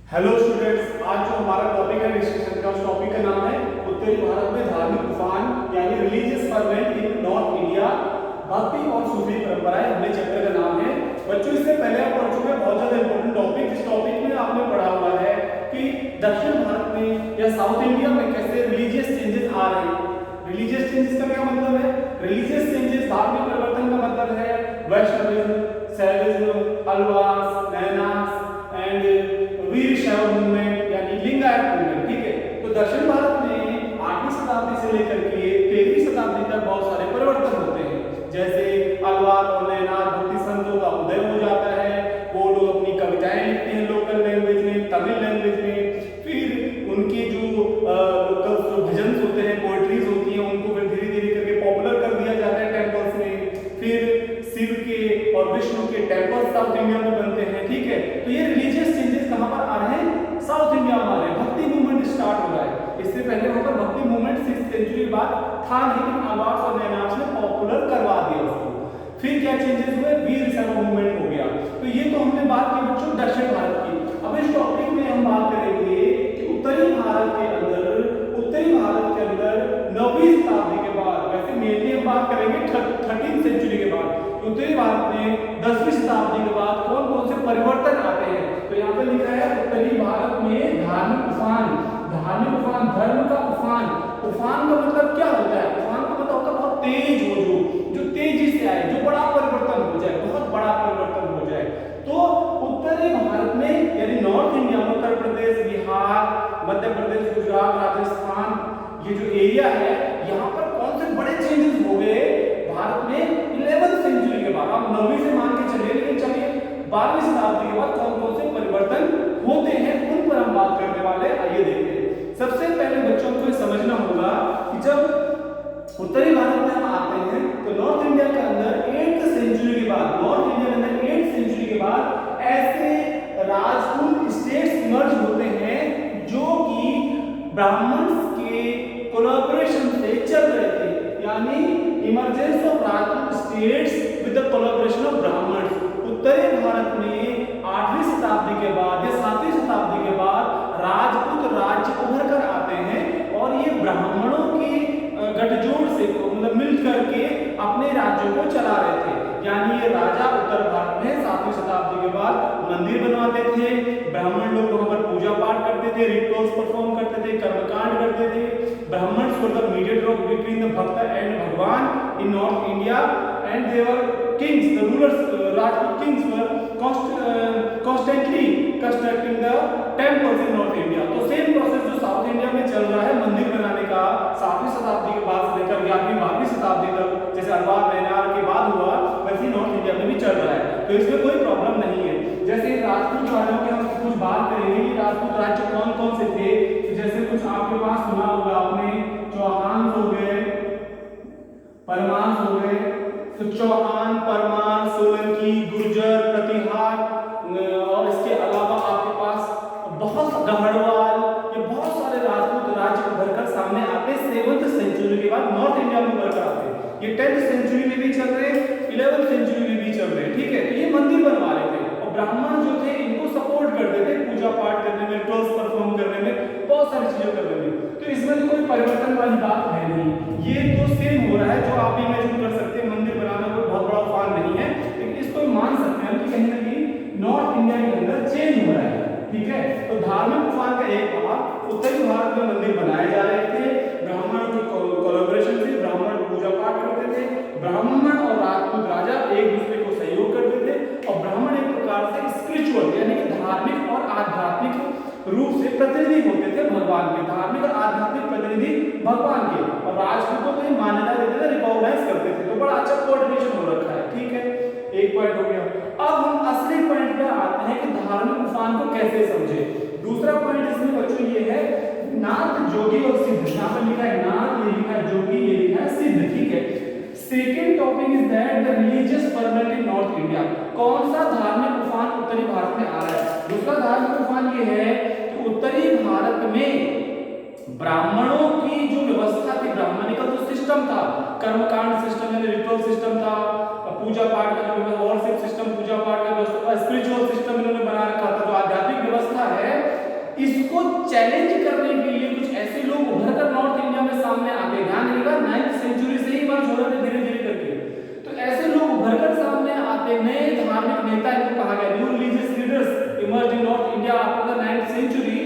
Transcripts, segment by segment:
Hello students, आज जो हमारा टॉपिक है डिस्कशन का, उस टॉपिक का नाम है उत्तरी भारत में धार्मिक तूफान यानी रिलीजियस फर्मेंट इन नॉर्थ इंडिया, भक्ति और सूफी परंपराएं। हमने चैप्टर का नाम है। बच्चों, इससे पहले आप पढ़ चुके हैं बहुत ज्यादा इंपॉर्टेंट टॉपिक। इस टॉपिक में आपने पढ़ा हुआ है कि दक्षिण भारत में या साउथ इंडिया में कैसे रिलीजियस चेंजेस आ रहे हैं। रिलीजियस चेंजेस का क्या मतलब है? रिलीजियस चेंजेस धार्मिक परिवर्तन का मतलब है वैष्णविज्म, शैविज्म, अल्वास, नैनास एंड वीर शैव मूवमेंट यानी लिंगायत मूवमेंट। ठीक है, तो दक्षिण भारत में 8वीं शताब्दी से लेकर के 13वीं शताब्दी तक बहुत सारे परिवर्तन होते हैं। जैसे अल्वार और नैनार भक्ति संतों का उदय हो जाता है। वो लोग अपनी कविताएं लिखते हैं लोकल लैंग्वेज में, तमिल लैंग्वेज में। फिर उनकी जो लोकल जो भजन होते हैं, पोएट्रीज होती हैं, उनको फिर धीरे धीरे करके पॉपुलर कर दिया जाता है टेम्पल्स में। फिर शिव के और विष्णु के टेम्पल्स साउथ इंडिया में बनते हैं। ठीक है, तो ये रिलीजियस चेंजेस कहां पर आ रहे हैं? साउथ इंडिया में आ रहे हैं। भक्ति मूवमेंट स्टार्ट हो रहा है। इससे पहले वहां पर भक्ति मूवमेंट 6th सेंचुरी के बाद था, लेकिन अल्वार्स और नैनार्स ने पॉपुलर करवा दिया उसको। फिर क्या चेंजेस हुए? वीर शैव मूवमेंट हो गया। तो ये तो हमने बात की बच्चों दक्षिण भारत की। अब इस टॉपिक में हम बात करेंगे कि उत्तरी भारत के अंदर 9वीं शताब्दी के बाद, वैसे मेनली हम बात करेंगे 13th सेंचुरी के बाद, उत्तरी भारत में 10वीं शताब्दी के बाद कौन कौन से परिवर्तन आते हैं। तो यहाँ पे लिखा है उत्तरी भारत में धार्मिक उफान। धार्मिक उफान, धर्म का उफान। उफान का मतलब क्या होता है? उफान का मतलब होता है बहुत तेज हो, जो तेजी से आए, जो बड़ा परिवर्तन हो जाए, बहुत बड़ा परिवर्तन हो जाए। तो उत्तरी भारत में यानी नॉर्थ इंडिया में उत्तर प्रदेश, बिहार, मध्य प्रदेश, गुजरात, राजस्थान, ये जो एरिया है, यहाँ पर कौन से बड़े चेंजेस हो गए भारत में 11th सेंचुरी के बाद। आप 9वीं से मान के चलिए, लेकिन चलिए 12वीं शताब्दी के बाद कौन कौन से परिवर्तन होते हैं उन पर हम बात करने वाले। आइए देखते हैं। सबसे पहले बच्चों को समझना होगा कि जब उत्तरी भारत में हम आते हैं तो नॉर्थ इंडिया के अंदर 8th सेंचुरी के बाद, नॉर्थ इंडिया के अंदर 8th सेंचुरी के बाद ऐसे राजपूत स्टेट्स इमर्ज होते हैं जो कि ब्राह्मण्स के कोलैबोरेशन से चल रहे थे। यानी emergence of Rajput states with the collaboration of Brahmins. उत्तरी भारत में 8वीं शताब्दी के बाद या 7वीं शताब्दी के बाद राजपूत राज्य उभर कर आते हैं और ये ब्राह्मणों के गठजोड़ से मतलब मिल करके अपने राज्यों को चला रहे थे। यानी ये राजा उत्तर भारत में 7वीं शताब्दी के बाद मंदिर बनवाते थे। ब्राह्मण लोग वहां पर पूजा पाठ करते थे, रिचुअल्स परफॉर्म करते थे, कर्मकांड करते थे। Brahmins were the mediator between the bhakt and Bhagwan in north India and they were kings, the rulers, Rajput kings were constantly constructing the temples in North India। तो सेम प्रोसेस जो साउथ इंडिया में चल रहा है मंदिर बनाने का 7वीं शताब्दी के बाद से लेकर 11वीं 12वीं शताब्दी तक, जैसे अल्वार नैनार के बाद हुआ, वैसे नॉर्थ इंडिया में भी चल रहा है। तो इसमें कोई प्रॉब्लम नहीं है। जैसे राजपूत राज्यों की हम कुछ बात करेंगे कि राजपूत राज्य कौन कौन से थे। तो जैसे कुछ आपके पास सुना होगा आपने, चौहान हो गए, परमार हो गए। तो चौहान, परमार, सोलंकी, गुर्जर, प्रतिहार और इसके अलावा आपके पास बहुत गढ़वाल, ये बहुत सारे राजपूत राज्य उभरकर सामने आते 7th सेंचुरी के बाद नॉर्थ इंडिया में उभरकर आते। ये 10th सेंचुरी में भी चल रहे, 11th सेंचुरी में भी चल रहे। ठीक है, तो ये मंदिर बनवा रहे थे और ब्राह्मण जो थे इनको सपोर्ट करते थे पूजा पाठ करने में, रिचुअल्स परफॉर्म करने में, बहुत सारी चीजें करने में। तो इसमें तो कोई परिवर्तन वाली बात है नहीं, ये तो सेम हो रहा है जो आप इमेजिन कर सकते हैं। मंदिर बनाना कोई बहुत बड़ा उफान नहीं है, लेकिन इसको मान सकते हैं कि कहीं ना कहीं नॉर्थ इंडिया के अंदर चेंज हो रहा है। ठीक है, तो धार्मिक उफान का एक भाग, उत्तरी भारत में मंदिर बनाए जा रहे थे, ब्राह्मण के कोलैबोरेशन से ब्राह्मण पूजा पाठ करते थे, ब्राह्मण और राजपूत राजा एक दूसरे को सहयोग करते थे और ब्राह्मण एक प्रकार से स्पिरिचुअल यानी कि धार्मिक और आध्यात्मिक रूप से प्रतिनिधि होते थे भगवान के, धार्मिक और आध्यात्मिक प्रतिनिधि भगवान के, और राजपूतों को मान्यता देते थे, रिकॉग्नाइज करते थे। तो बड़ा अच्छा कोऑर्डिनेशन हो रखा है। ठीक है, एक पॉइंट हो गया। अब हम असली पॉइंट पे आते हैं कि धार्मिक उफान को कैसे समझे। दूसरा पॉइंट इसमें बच्चों ये है नाथ, जोगी और सिद्ध। यहाँ पर लिखा है नाथ, ये लिखा है जोगी, ये लिखा है सिद्ध। ठीक है, second topic is that the religious ferment in north India. कौन सा धार्मिक उफान उत्तरी भारत में आ रहा है? दूसरा धार्मिक उफान ये है कि उत्तरी भारत में ब्राह्मणों की जो व्यवस्था थी, ब्राह्मणिकल जो सिस्टम था, कर्मकांड सिस्टम यानी रिचुअल सिस्टम था, पूजा पाठ का जो वर्शिप सिस्टम, पूजा पाठ का व्यवस्था, स्पिरिचुअल सिस्टम इन्होंने बना रखा था। जो आध्यात्मिक व्यवस्था है चैलेंज करने के लिए कुछ ऐसे लोग उभर कर नॉर्थ इंडिया में सामने आ गए। ध्यान रखिएगा 9th सेंचुरी से ही मर्ज हो रहे थे धीरे धीरे करके। तो ऐसे लोग उभर कर सामने आते, नए धार्मिक नेता इनको कहा गया, new religious leaders emerge in north India after the 9th century.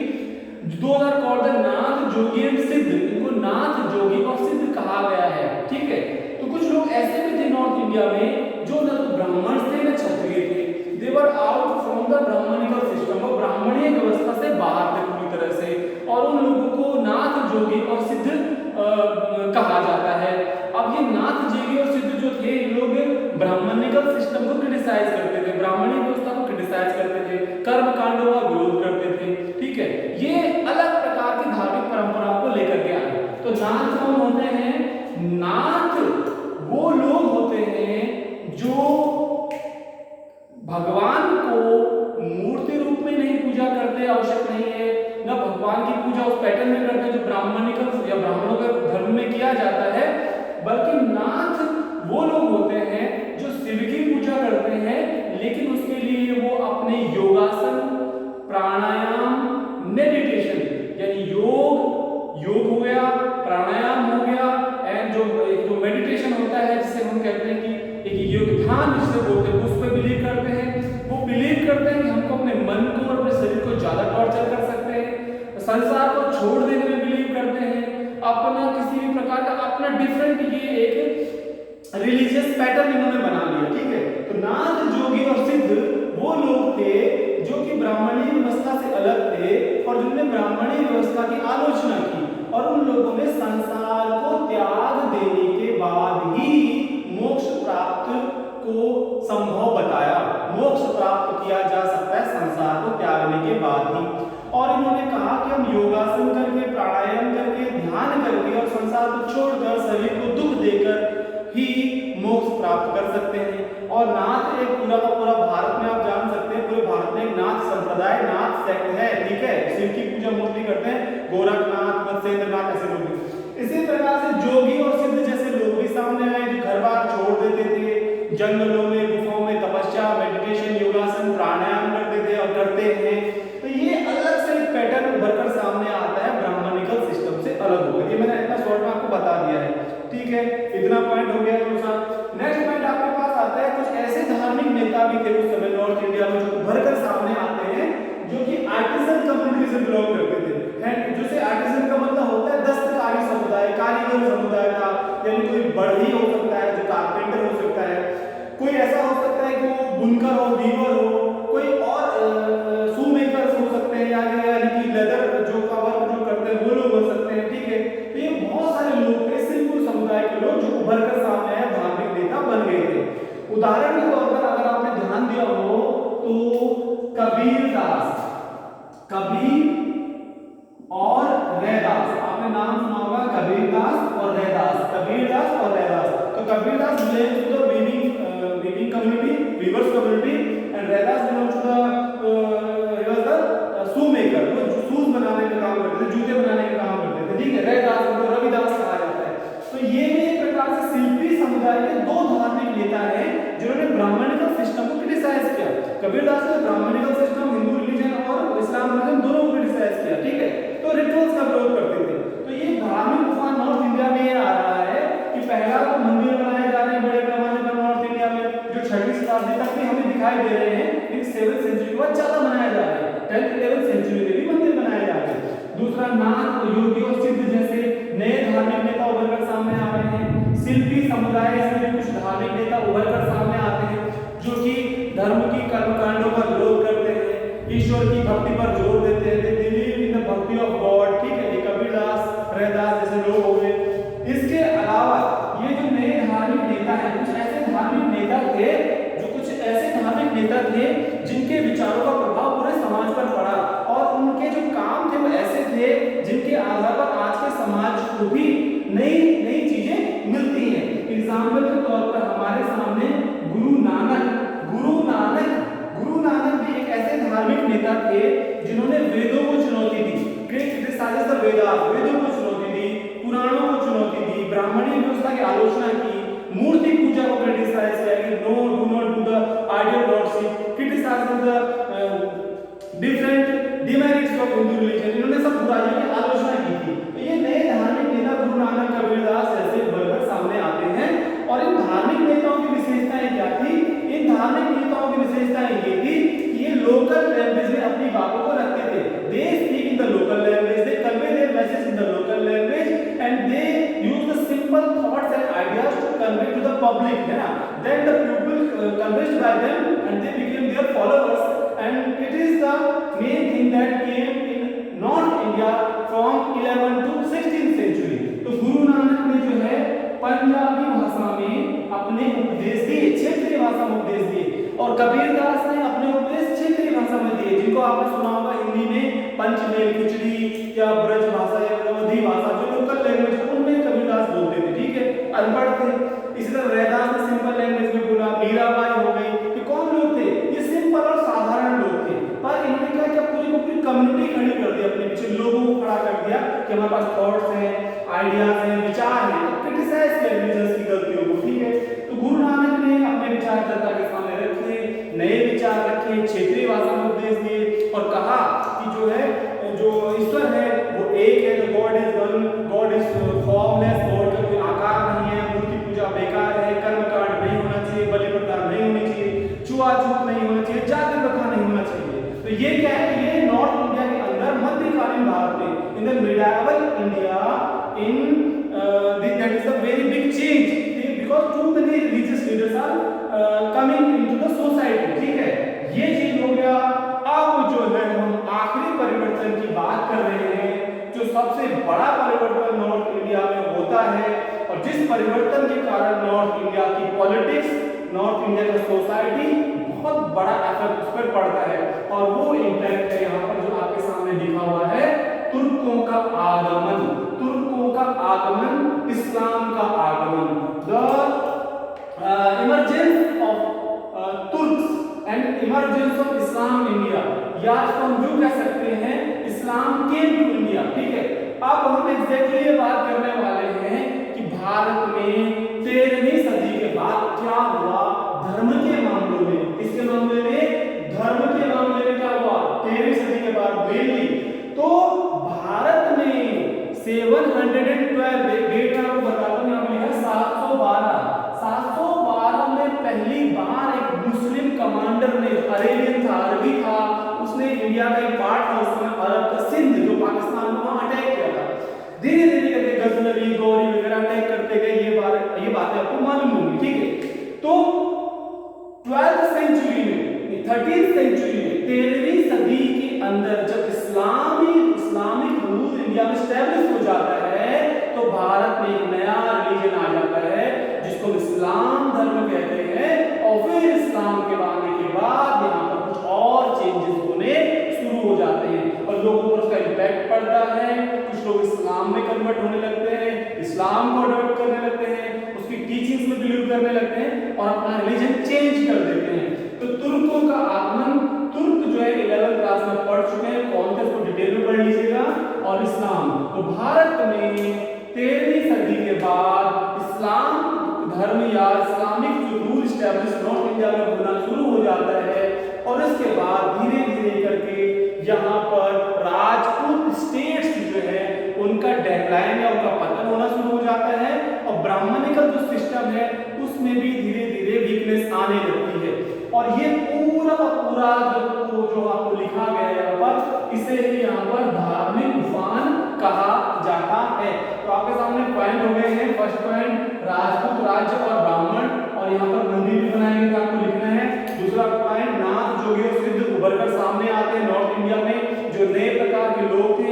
Those are called the Nath, Jogi and Siddha. इनको नाथ, जोगी और सिद्ध कहा गया है, ठीक है। तो कुछ लोग ऐसे भी थे नॉर्थ इंडिया में जो न तो ब्राह्मण थे न क्षत्रिय थे। They were out from the Brahmanical system, वो ब्राह्मणीय व्यवस्था से बाहर थे पूरी तरह से, और उन लोगों को नाथ, जोगी और सिद्ध कहा जाता है। अब ये नाथ, जोगी और सिद्ध जो थे, ये लोग ब्राह्मणिकल सिस्टम को क्रिटिसाइज करते थे, ब्राह्मणीय व्यवस्था को क्रिटिसाइज करते थे, कर्म कांडों का विरोध करते थे, ठीक है। ये अलग प्रकार की धार्मिक परंपराओं को लेकर के आए। तो नाथ कौन होते हैं? नाथ वो लोग होते हैं जो भगवान को मूर्ति रूप में नहीं पूजा करते, आवश्यक नहीं है, न भगवान की पूजा उस पैटर्न में करते जो ब्राह्मणिकल या ब्राह्मणों के धर्म में किया जाता है, बल्कि नाथ वो लोग होते हैं जो शिव की पूजा करते हैं, लेकिन उसके लिए वो अपने योगासन, प्राणायाम, मेडिटेशन, यानी योग हो गया, प्राणायाम हो गया, एंड जो मेडिटेशन होता है जिसे हम कहते हैं कि एक योग ध्यान जिसे बोलते हैं, उस पर बिलीव करते हैं। वो बिलीव करते हैं कि हमको अपने मन को और अपने शरीर को ज्यादा टॉर्चर कर सकते हैं, संसार को छोड़ देने में बिलीव करते हैं, अपना किसी भी प्रकार का अपना डिफरेंट ये एक रिलीजियस पैटर्न इन्होंने बना लिया, ठीक है। तो नाथ, जोगी और सिद्ध वो लोग थे जो कि ब्राह्मणीय व्यवस्था से अलग थे और जिन्होंने ब्राह्मणीय व्यवस्था की आलोचना की, और उन लोगों ने संसार को त्याग देने के बाद ही मोक्ष प्राप्त को संभव बताया। मोक्ष प्राप्त किया जा सकता है संसार को त्यागने के बाद ही। और इन्होंने कहा कि हम योगासन करके, प्राणायाम करके, ध्यान करके और संसार को छोड़कर, शरीर को दुख देकर ही मोक्ष प्राप्त कर सकते हैं। और नाथ एक पूरा का पूरा भारत में आप जान सकते हैं, पूरे भारत में एक नाथ संप्रदाय, नाथ सेक्ट है, ठीक है। शिव की पूजा मोस्टली करते हैं, गोरखनाथ, मत्स्येंद्रनाथ ऐसे लोग। इसी प्रकार से जोगी और सिद्ध जैसे लोग भी सामने आए जो घर बार छोड़ देते थे, जंगलों में, गुफाओं में तपस्या, मेडिटेशन, योगासन, प्राणायाम करते थे और करते हैं। तो ये अलग से एक पैटर्न उभर कर सामने आता है, ब्राह्मणिकल सिस्टम से अलग होकर। ये मैंने इतना शॉर्ट में आपको बता दिया है, ठीक है। इतना पॉइंट हो गया दोस्तों। नेक्स्ट पॉइंट आपके पास आता है, कुछ ऐसे धार्मिक नेता भी थे उस समय नॉर्थ इंडिया में जो उभर कर सामने आते हैं, जो कि आर्टिसन कम्युनिटी से बिलोंग करते थे। जैसे आर्टिसन का मतलब होता है दस्तकारी समुदाय, कारीगर समुदाय का, यानी कोई बढ़ई हो सकता है जो कारपेंटर हो सकता है, कोई ऐसा हो सकता है कि वो बुनकर हो, वीवर हो, कोई और शू मेकर्स हो सकते हैं, यानी कि लेदर जो का वर्क जो करते हैं वो लोग हो सकते हैं, ठीक है। तो ये बहुत सारे लोग थे, सिंपल समुदाय के लोग जो उभर कर सामने आए, धार्मिक नेता बन गए थे। उदाहरण के तौर पर अगर आपने ध्यान दिया हो तो कबीरदास, कबीर और रैदास, आपने नाम सुना होगा, कबीरदास और रैदास, कबीरदास और रैदास। तो Kabirdas belongs to the weaving community, weavers community, and Raidas belongs to the shoe maker, वो शूज बनाने का काम करते थे, जूते बनाने का काम करते थे, ठीक है। रैदास को रविदास कहा जाता है। तो ये भी एक प्रकार से शिल्पी समुदाय के दो धार्मिक नेता हैं जिन्होंने ब्राह्मणिकल सिस्टम को क्रिटिसाइज किया। कबीरदास ने ब्राह्मणिकल सिस्टम, हिंदू रिलीजन और इस्लाम रिलीजन दोनों को क्रिटिसाइज किया, ठीक है। तो रिचुअल्स का विरोध करते थे। तो ये धार्मिक तूफान नॉर्थ इंडिया में आ रहा है कि पहला तो मंदिर बनाए जा रहे हैं बड़े पैमाने पर नॉर्थ इंडिया में, जो 6वीं शताब्दी तक भी हमें दिखाई दे रहे हैं, लेकिन 7th सेंचुरी के बाद ज्यादा बनाया जा रहा है, 10th 11th सेंचुरी में भी मंदिर बनाए जा रहे हैं। दूसरा, नाथ, योगी और सिद्ध जैसे नए धार्मिक नेता उभर कर सामने आ रहे हैं। शिल्पी समुदाय से भी कुछ धार्मिक नेता उभर कर सामने आते हैं जो कि धर्म की कर्मकांडों का विरोध करते हैं, ईश्वर की भक्ति पर जोर देते हैं, दे बिलीव इन द भक्ति ऑफ गॉड, ठीक है। कबीरदास, रैदास जैसे लोग हो गए। इसके अलावा ये जो नए धार्मिक नेता हैं, कुछ ऐसे धार्मिक नेता थे जिनके विचारों का प्रभाव पूरे समाज पर पड़ा, और उनके जो काम थे वो ऐसे थे जिनके आधार पर आज के समाज को भी नई नई चीजें मिलती हैं। एग्जाम्पल के तौर पर हमारे सामने गुरु नानक भी एक ऐसे धार्मिक नेता थे जिन्होंने वेदों को चुनौती दी, वेदों को चुनौती दी, पुराणों को चुनौती दी, ब्राह्मणीय व्यवस्था की आलोचना की, मूर्ति पूजा को क्रिटिसाइज किया कि no do not do the idol worship, criticise the different demerits of Hindu religion. इन्होंने सब विशेषताएं ये थी कि ये लोकल लैंग्वेज में अपनी बातों को रखते थे। They speak in the local language, they convey their message in the local language and they use the simple thoughts and ideas to convey to the public, है ना। Then the people convinced by them and they became their followers and it is the main thing that came in north India from 11 to 16th century. तो गुरु नानक ने जो है पंजाबी भाषा में अपने उपदेश दिए, क्षेत्रीय भाषा में उपदेश दिए, और कबीरदास ने अपने उपदेश क्षेत्रीय भाषा में दिए, जिनको आपने सुना होगा हिंदी में पंचमेल खिचड़ी या ब्रज भाषा या अवधी भाषा, जो लोकल लैंग्वेज उनमें कबीरदास बोलते थे, ठीक है, अनपढ़ थे। इसी तरह रैदास ने सिंपल लैंग्वेज में बोला। मीराबाई हो गई, ये कौन लोग थे? ये सिंपल और साधारण लोग थे, पर इन्होंने क्या किया, पूरी को पूरी कम्युनिटी खड़ी कर दी अपने पीछे, लोगों को खड़ा कर दिया कि हमारे पास थॉट्स हैं, आइडियाज हैं, विचार हैं, क्रिटिसाइज किया रिलीजियस की गलतियों को, ठीक है। तो गुरु नानक ने अपने विचार जनता के सामने रखे, नए विचार रखे, क्षेत्रीय भाषा में उपदेश दिए और कहा कि जो है, जो ईश्वर है वो एक है, जो God is one, God is formless, God का कोई आकार नहीं है, मूर्ति पूजा बेकार है, कर्मकांड नहीं होना चाहिए, बलि प्रथा नहीं होनी चाहिए, छुआछूत नहीं होना चाहिए, जाति प्रथा नहीं होना चाहिए। तो ये क्या है, ये नॉर्थ इंडिया के अंदर मध्यकालीन भारत में, in the medieval India, in that is a very big change because too many religious leaders are coming into the society, ठीक है, ये चीज हो गया। अब जो है हम आखिरी परिवर्तन की बात कर रहे हैं, जो सबसे बड़ा परिवर्तन नॉर्थ इंडिया में होता है और जिस परिवर्तन के कारण नॉर्थ इंडिया की पॉलिटिक्स, नॉर्थ इंडिया का सोसाइटी बहुत बड़ा इफेक्ट उस पर पड़ता है, और वो इम्पैक्ट है यहाँ पर जो आपके सामने लिखा हुआ है, तुर्कों का आगमन, तुर्कों का आगमन, इस्लाम का आगमन, the emergence of Turks and emergence of Islam India, या इसको हम जो कह सकते हैं इस्लाम केम टू इंडिया, ठीक है। अब हम एग्जैक्टली ये बात करने वाले हैं कि भारत में 13वीं सदी के बाद क्या हुआ धर्म के मामलों में, इसके मामले में, धर्म के मामले में क्या हुआ 13वीं सदी के बाद मेनली। तो भारत में 712 डेट मैं आपको बताता हूँ, यहाँ पे लिखा 712 में पहली बार एक मुस्लिम कमांडर ने, अरेबियन था, अरबी था, उसने इंडिया का एक पार्ट था उस समय अरब का, सिंध जो पाकिस्तान में, वहां अटैक किया था। धीरे धीरे करके गजनवी, गौरी वगैरह अटैक करते गए, ये बातें आपको मालूम होंगी, ठीक है। तो 12th सेंचुरी में, 13th सेंचुरी में, 13वीं सदी के अंदर जब इस्लामिक रूल इंडिया में स्टैब्लिश हो जाता है, तो भारत में एक नया रिलीजन आ जाता है जिसको इस्लाम धर्म कहते हैं, और फिर इस्लाम के आने के बाद यहाँ पर कुछ और चेंजेस होने शुरू हो जाते हैं और लोगों पर उसका इम्पैक्ट पड़ता है। कुछ लोग इस्लाम में कन्वर्ट होने लगते हैं, इस्लाम को अडॉप्ट करने लगते हैं, उसकी टीचिंग्स में बिलीव करने लगते हैं और अपना रिलीजन चेंज कर देते हैं। तो तुर्कों का आगमन, तुर्क जो है 11th क्लास में पढ़ चुके हैं, कौन थे उसको डिटेल में पढ़ लीजिएगा, और इस्लाम। तो भारत में 13वीं सदी के बाद इस्लाम धर्म या इस्लामिक जो रूल स्टैब्लिश नॉर्थ इंडिया में होना शुरू हो जाता है, और इसके बाद धीरे धीरे करके यहाँ पर राजपूत स्टेट्स जो है उनका डेक्लाइन या उनका पतन होना शुरू हो जाता है, और ब्राह्मणिकल जो सिस्टम है उसमें भी धीरे धीरे वीकनेस आने लगती है। और ये पूरा का पूरा जो आपको लिखा गया है यहाँ पर, इसे ही यहाँ पर धार्मिक उफान कहा जाता है। तो आपके सामने पॉइंट हो गए हैं। फर्स्ट पॉइंट राजपूत राज्य और ब्राह्मण, और यहाँ पर मंदिर भी बनाएंगे तो आपको लिखना है। दूसरा पॉइंट नाथ जोगी और सिद्ध उभर कर सामने आते हैं नॉर्थ इंडिया में, जो नए प्रकार के लोग थे,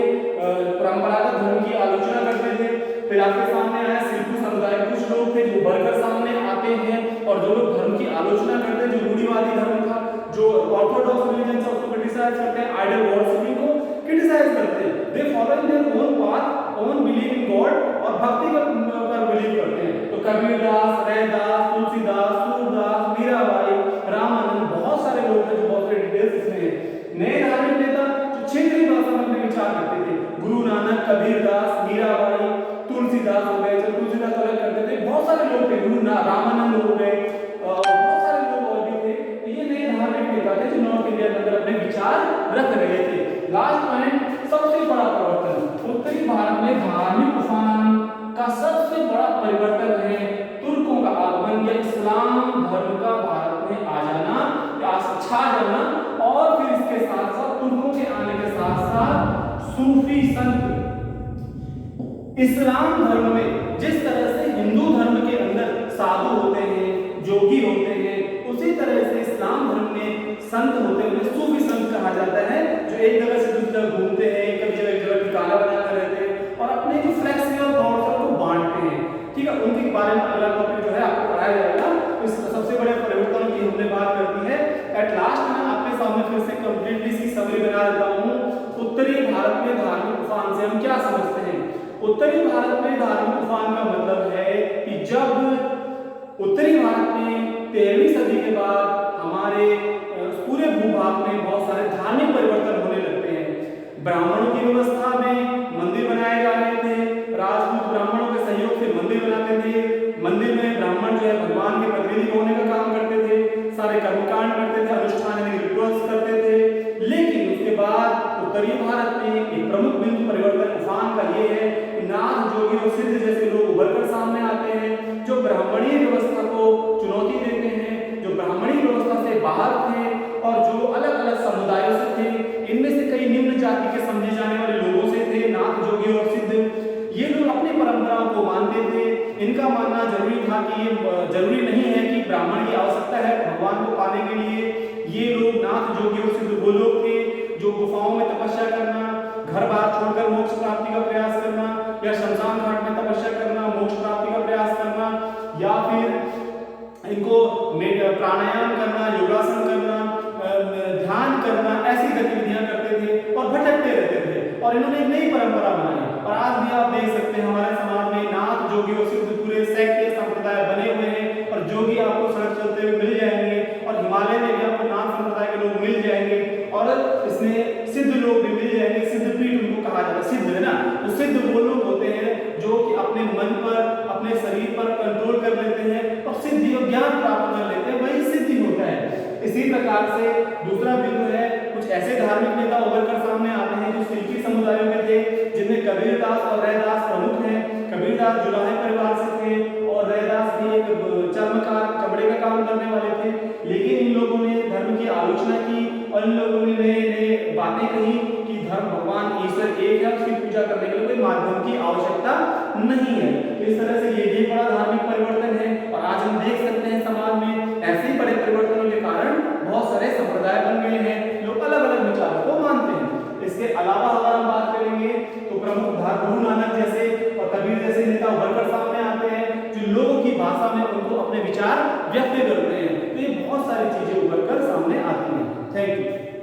परंपरागत धर्म की आलोचना करते थे। फिर आपके सामने आया सिल्पू समुदाय, कुछ लोग थे जो उभर कर सामने आते हैं और जो लोग धर्म की आलोचना करते हैं, जो रूढ़िवादी धर्म था, जो ऑर्थोडॉक्स रिलीजन था उसको क्रिटिसाइज करते हैं, आइडल वर्शिपिंग को क्रिटिसाइज करते हैं। They follow in their own path, own believe in God, और भक्ति पर बिलीव करते हैं। तो कबीरदास, रैदास, तुलसीदास, सूरदास, मीराबाई, रामानंद, बहुत सारे लोग हैं जो बहुत सारे डिटेल्स इसमें हैं। नए धार्मिक नेता जो क्षेत्रीय भाषा में अपने विचार करते थे, गुरु नानक, कबीरदास, मीराबाई, तुलसीदास हो गए, जो तुलसीदास अलग करते थे, बहुत सारे लोग थे, रामानंद हो गए, बहुत सारे लोग और भी थे। तो ये नए धार्मिक नेता थे जो नॉर्थ इंडिया के अंदर अपने विचार रख रहे थे। लास्ट पॉइंट, सबसे बड़ा परिवर्तन उत्तरी भारत में धार्मिक उफान का सबसे बड़ा परिवर्तन है तुर्कों का आगमन या इस्लाम धर्म का भारत में आ जाना, या सूफी संत। इस्लाम धर्म में जिस तरह से हिंदू धर्म के अंदर साधु होते हैं, जोगी होते हैं, उसी तरह से इस्लाम धर्म में संत होते हैं, सूफी संत कहा जाता है, जो एक जगह से दूसरी जगह घूमते हैं, कभी जगह एक जगह ठिकाना बनाकर रहते हैं और अपने जो फ्लेक्सिबल थॉट्स को बांटते हैं। ठीक है, उनके बारे में अगला टॉपिक जो है आपको पढ़ाया जाएगा। इस सबसे बड़े परिवर्तनों की हमने बात कर दी है। एट लास्ट मैं आपके सामने फिर से कंप्लीटली इसकी समरी बना देता हूँ। उत्तरी भारत में धार्मिक तूफान से हम क्या समझते हैं? उत्तरी भारत में धार्मिक तूफान का मतलब है कि जब उत्तरी भारत में 13वीं सदी के बाद हमारे पूरे भूभाग में बहुत सारे धार्मिक परिवर्तन होने लगते हैं। ब्राह्मणों की व्यवस्था में मंदिर बनाए जा रहे थे, राजपूत ब्राह्मणों के सहयोग से मंदिर बनाते थे, मंदिर में ब्राह्मण जो है भगवान के प्रतिनिधि होने का काम करते थे, सारे कर्मकांड करते थे, अनुष्ठान यानी रिचुअल्स करते थे। लेकिन उसके बाद उत्तरी भारत में एक प्रमुख बिंदु परिवर्तन तूफान का ये है कि नाथ, जोगी और सिद्ध जैसे लोग उभरकर सामने आते हैं, जो ब्राह्मणीय व्यवस्था को चुनौती देते हैं, जो ब्राह्मणीय व्यवस्था से बाहर थे और जो अलग अलग समुदायों से थे। इनमें से कई निम्न जाति के समझे जाने वाले लोगों से थे, नाथ, जोगी और सिद्ध। ये लोग अपनी परंपराओं को मानते थे। इनका मानना जरूरी था कि ये जरूरी नहीं है कि ब्राह्मण की आवश्यकता है भगवान को पाने के लिए। ये लोग नाथ, जोगी और सिद्ध वो लोग थे जो गुफाओं में तपस्या करना, घर बार छोड़कर मोक्ष प्राप्ति का प्रयास करना, या शमशान घाट में तपस्या करना, मोक्ष प्राप्ति का प्रयास करना, या फिर इनको प्राणायाम करना, योगासन करना, ध्यान करना, ऐसी गतिविधियां करते थे और भटकते रहते थे। और इन्होंने एक नई परंपरा बनाई। और आज भी आप देख सकते हैं हमारे समाज में नाथ, जोगी और सिद्ध पूरे सेक्ट संप्रदाय बने हुए हैं। और जोगी आपको सड़क चलते हुए मिल जाएंगे और हिमालय में भी आपको नाथ संप्रदाय के लोग मिल जाएंगे और इसमें सिद्ध लोग भी मिल जाएंगे। सिद्ध पीठ उनको कहा जाता है, सिद्ध है ना, तो सिद्ध वो लोग होते हैं जो कि अपने मन पर, अपने शरीर पर कंट्रोल कर लेते हैं और सिद्धि और ज्ञान प्राप्त कर लेते हैं, वही सिद्धि होता है। इसी प्रकार से दूसरा बिंदु है, कुछ ऐसे धार्मिक नेता उभरकर सामने आते हैं जो सिल्की समुदायों के थे, जिनमें कबीरदास और रैदास प्रमुख हैं। कबीरदास जुलाहे परिवार से थे और रैदास भी एक चर्मकार, चमड़े का काम करने वाले थे। लेकिन इन लोगों ने धर्म की आलोचना की और इन लोगों ने नए बातें कही कि धर्म, भगवान ईश्वर एक है, उसकी पूजा करने के लिए कोई माध्यम की आवश्यकता नहीं है। इस तरह से ये भी बड़ा धार्मिक परिवर्तन है। और आज हम देख सकते हैं समाज में ऐसे बड़े परिवर्तनों के कारण बहुत सारे संप्रदाय बन गए हैं, लोग अलग अलग विचारों को मानते हैं। इसके अलावा अगर हम बात करेंगे तो प्रमुख गुरु नानक जैसे और कबीर जैसे नेता उभरकर सामने आते हैं, जो लोगों की भाषा में उनको अपने विचार व्यक्त करते हैं। तो ये बहुत सारी चीजें उभरकर सामने आती हैं। Thank you.